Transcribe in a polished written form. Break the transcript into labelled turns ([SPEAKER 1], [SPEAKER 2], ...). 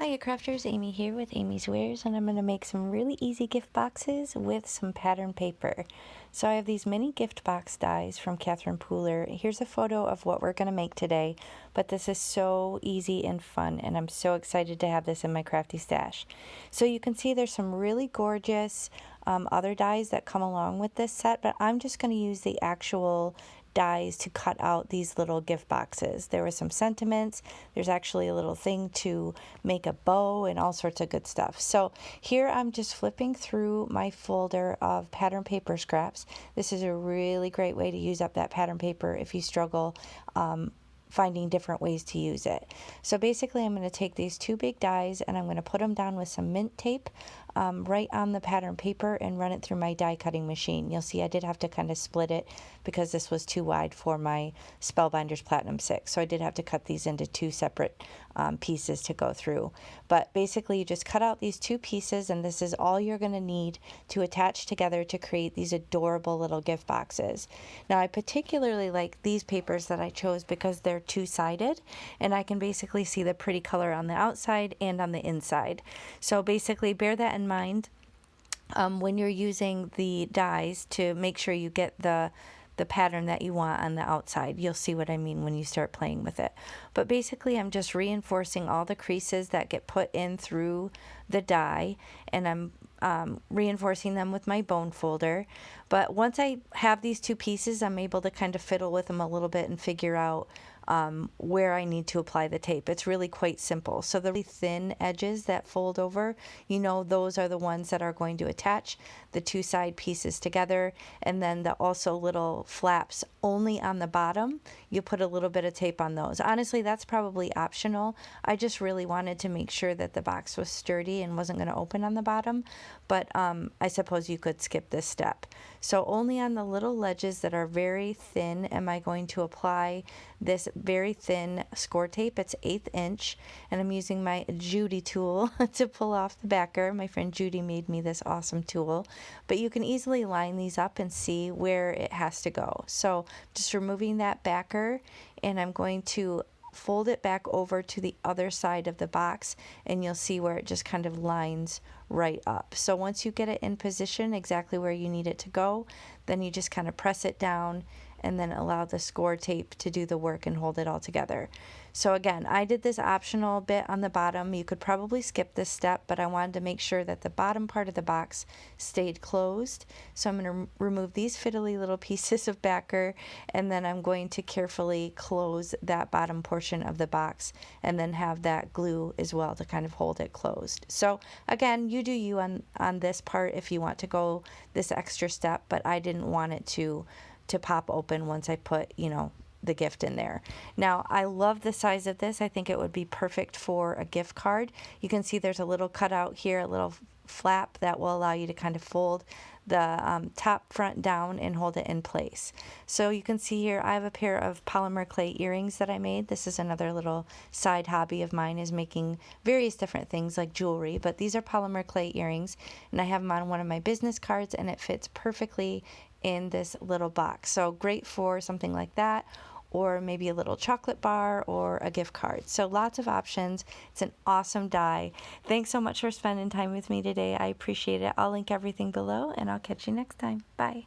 [SPEAKER 1] Hiya crafters, Amy here with Amy's Wares, and I'm going to make some really easy gift boxes with some pattern paper. So I have these mini gift box dies from Catherine Pooler. Here's a photo of what we're going to make today, but this is so easy and fun, and I'm so excited to have this in my crafty stash. So you can see there's some really gorgeous other dies that come along with this set, but I'm just going to use the actual dies to cut out these little gift boxes. There were some sentiments. There's actually a little thing to make a bow and all sorts of good stuff. So here I'm just flipping through my folder of pattern paper scraps. This is a really great way to use up that pattern paper if you struggle finding different ways to use it. So basically I'm going to take these two big dies and I'm going to put them down with some mint tape right on the pattern paper and run it through my die cutting machine. You'll see I did have to kind of split it because this was too wide for my Spellbinders Platinum 6. So I did have to cut these into two separate pieces to go through. But basically you just cut out these two pieces and this is all you're going to need to attach together to create these adorable little gift boxes. Now I particularly like these papers that I chose because they're two-sided and I can basically see the pretty color on the outside and on the inside. So basically bear that in mind when you're using the dies to make sure you get the pattern that you want on the outside. You'll see what I mean when you start playing with it. But basically I'm just reinforcing all the creases that get put in through the die, and I'm reinforcing them with my bone folder. But once I have these two pieces, I'm able to kind of fiddle with them a little bit and figure out where I need to apply the tape. It's really quite simple. So the really thin edges that fold over, those are the ones that are going to attach the two side pieces together, and then the also little flaps only on the bottom, you put a little bit of tape on those. Honestly, that's probably optional. I just really wanted to make sure that the box was sturdy and wasn't going to open on the bottom, but I suppose you could skip this step. So only on the little ledges that are very thin am I going to apply this very thin score tape. It's 1/8 inch, and I'm using my Judy tool to pull off the backer. My friend Judy made me this awesome tool, but you can easily line these up and see where it has to go. So just removing that backer, and I'm going to fold it back over to the other side of the box, and you'll see where it just kind of lines right up. So once you get it in position exactly where you need it to go, then you just kind of press it down and then allow the score tape to do the work and hold it all together. So again, I did this optional bit on the bottom. You could probably skip this step, but I wanted to make sure that the bottom part of the box stayed closed. So I'm going to remove these fiddly little pieces of backer, and then I'm going to carefully close that bottom portion of the box and then have that glue as well to kind of hold it closed. So again, you do you on this part if you want to go this extra step, but I didn't want it to pop open once I put, the gift in there. Now, I love the size of this. I think it would be perfect for a gift card. You can see there's a little cutout here, a little flap that will allow you to kind of fold the top front down and hold it in place. So you can see here I have a pair of polymer clay earrings that I made. This is another little side hobby of mine, is making various different things like jewelry, but these are polymer clay earrings, and I have them on one of my business cards, and it fits perfectly in this little box. So great for something like that, or maybe a little chocolate bar or a gift card. So lots of options. It's an awesome die. Thanks so much for spending time with me today. I appreciate it. I'll link everything below, and I'll catch you next time. Bye.